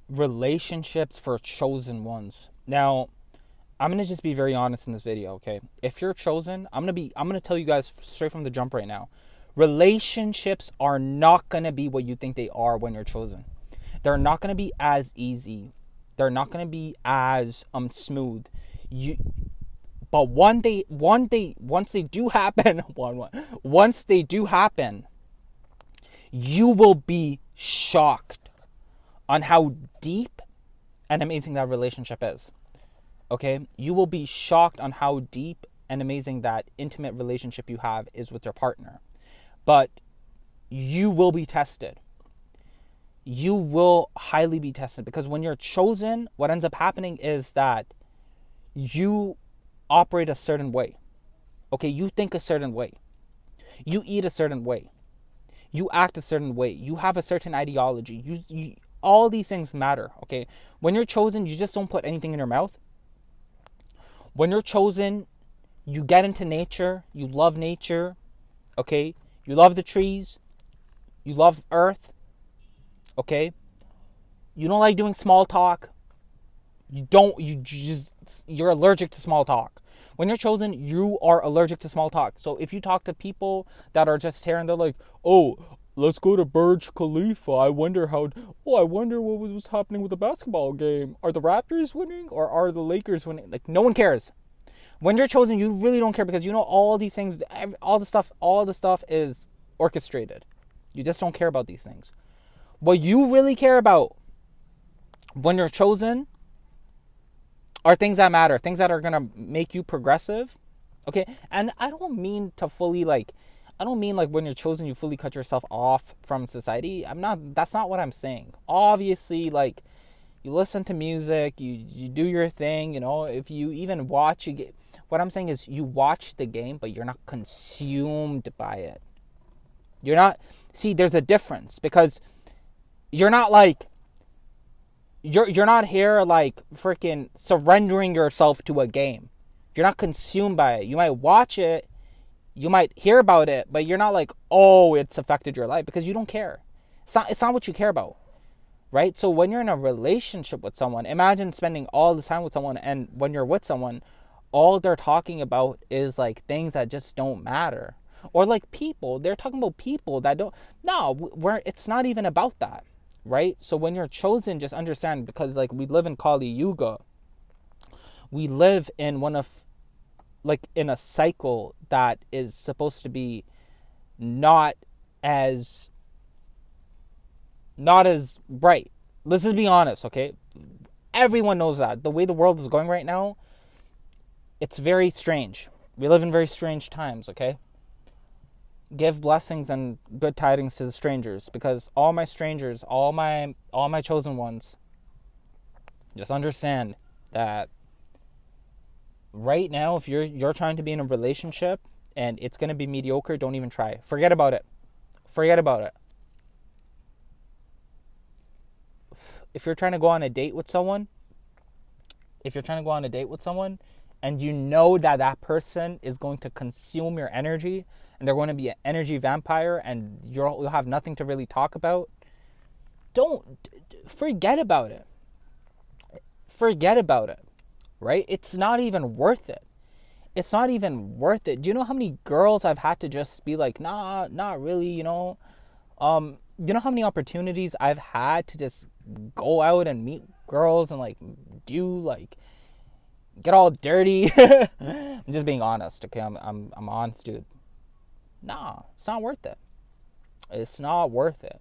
relationships for chosen ones. Now, I'm gonna just be very honest in this video, okay? If you're chosen, I'm gonna tell you guys straight from the jump right now. Relationships are not gonna be what you think they are when you're chosen. They're not gonna be as easy. They're not gonna be as smooth. You but once they do happen, once they do happen, you will be shocked on how deep and amazing that relationship is. Okay? You will be shocked on how deep and amazing that intimate relationship you have is with your partner. But you will be tested. You will highly be tested, because when you're chosen, what ends up happening is that you operate a certain way. Okay? You think a certain way. You eat a certain way. You act a certain way. You have a certain ideology. All these things matter, okay? When you're chosen, you just don't put anything in your mouth. When you're chosen, you get into nature. You love nature, okay? You love the trees. You love earth, okay? You don't like doing small talk. You're allergic to small talk. When you're chosen, you are allergic to small talk. So if you talk to people that are just here and they're like, oh, let's go to Burj Khalifa. I wonder what was happening with the basketball game. Are the Raptors winning or are the Lakers winning? Like, no one cares. When you're chosen, you really don't care, because you know all these things, all the stuff is orchestrated. You just don't care about these things. What you really care about when you're chosen are things that matter, things that are gonna make you progressive, okay? And I don't mean like when you're chosen you fully cut yourself off from society. That's not what I'm saying. Obviously, like, you listen to music, you do your thing, you know. If you even watch what I'm saying is, you watch the game, but you're not consumed by it. You're not. See, there's a difference, because you're not like, you're not here like freaking surrendering yourself to a game. You're not consumed by it. You might watch it, you might hear about it, but you're not like, oh, it's affected your life, because you don't care. It's not what you care about, right? So when you're in a relationship with someone, imagine spending all the time with someone, and when you're with someone, all they're talking about is like things that just don't matter. Or like people, they're talking about people that don't. No, it's not even about that, right? So when you're chosen, just understand, because like we live in Kali Yuga, we live in in a cycle that is supposed to be not as bright. Let's just be honest, okay? Everyone knows that the way the world is going right now, it's very strange. We live in very strange times, okay? Give blessings and good tidings to the strangers, because all my strangers, all my chosen ones, just understand that right now, if you're trying to be in a relationship and it's going to be mediocre, don't even try. Forget about it. If you're trying to go on a date with someone, and you know that person is going to consume your energy, and they're going to be an energy vampire, and you'll have nothing to really talk about, don't forget about it. Right? It's not even worth it. Do you know how many girls I've had to just be like, nah, not really, you know? You know how many opportunities I've had to just go out and meet girls and like get all dirty? I'm just being honest, okay? I'm honest, dude. Nah, it's not worth it.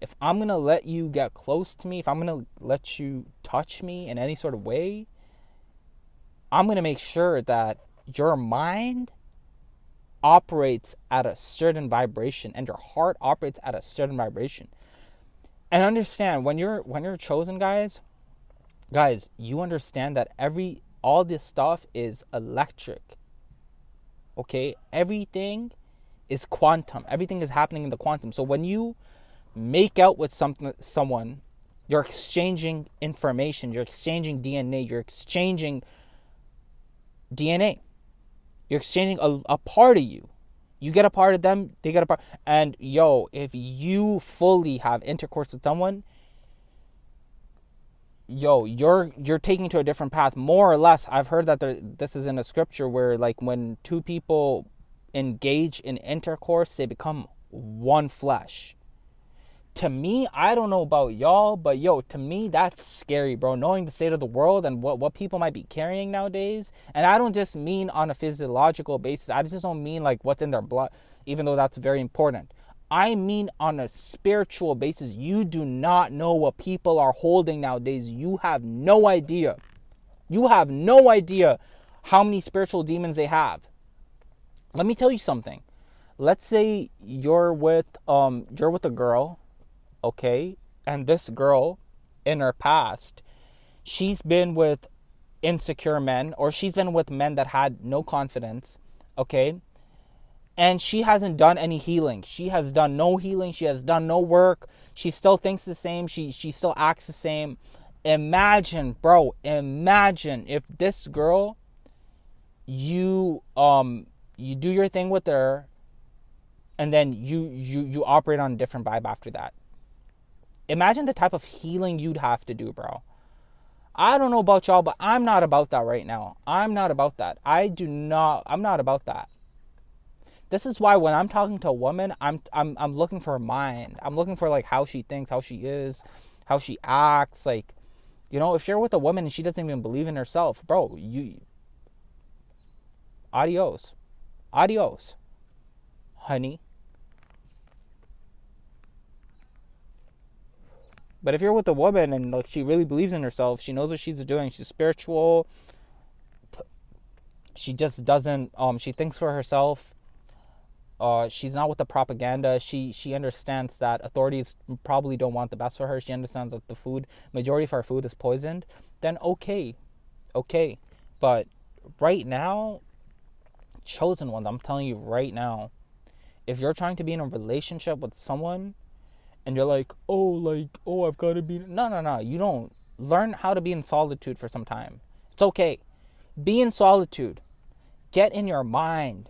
If I'm gonna let you get close to me, if I'm gonna let you touch me in any sort of way, I'm gonna make sure that your mind operates at a certain vibration and your heart operates at a certain vibration. And understand, when you're chosen, guys, you understand that all this stuff is electric. Okay? Everything is quantum. Everything is happening in the quantum. So when you make out with someone, you're exchanging information, you're exchanging DNA, you're exchanging a part of you. You get a part of them, they get a part. And if you fully have intercourse with someone, yo, you're taking to a different path. More or less, I've heard that this is in a scripture where like when two people engage in intercourse, they become one flesh. To me, I don't know about y'all, but yo, to me, that's scary, bro. Knowing the state of the world and what people might be carrying nowadays. And I don't just mean on a physiological basis. I just don't mean like what's in their blood, even though that's very important. I mean on a spiritual basis. You do not know what people are holding nowadays. You have no idea. You have no idea how many spiritual demons they have. Let me tell you something. Let's say you're with a girl, okay? And this girl in her past, she's been with insecure men, or she's been with men that had no confidence, okay? And she hasn't done any healing. She has done no healing. She has done no work. She still thinks the same. She still acts the same. Imagine, bro, imagine if this girl, you do your thing with her, and then you operate on a different vibe after that. Imagine the type of healing you'd have to do, bro. I don't know about y'all, but I'm not about that right now. I'm not about that. I'm not about that. This is why when I'm talking to a woman, I'm looking for her mind. I'm looking for like how she thinks, how she is, how she acts. Like, you know, if you're with a woman and she doesn't even believe in herself, bro, adios, honey. But if you're with a woman and like she really believes in herself, she knows what she's doing, she's spiritual, she just doesn't she thinks for herself. She's not with the propaganda. She understands that authorities probably don't want the best for her. She understands that the majority of our food is poisoned. Then okay. But right now, chosen ones, I'm telling you right now, if you're trying to be in a relationship with someone and you're like, I've got to be... No. You don't. Learn how to be in solitude for some time. It's okay. Be in solitude. Get in your mind.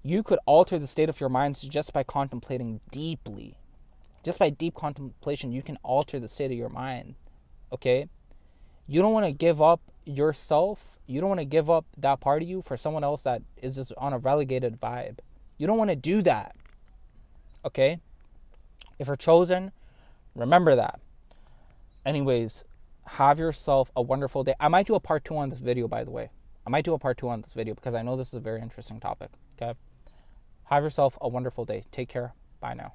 You could alter the state of your minds just by contemplating deeply. Just by deep contemplation, you can alter the state of your mind. Okay? You don't want to give up yourself. You don't want to give up that part of you for someone else that is just on a relegated vibe. You don't want to do that. Okay? If you're chosen, remember that. Anyways, have yourself a wonderful day. I might do a part 2 on this video, by the way. Because I know this is a very interesting topic. Okay? Have yourself a wonderful day. Take care. Bye now.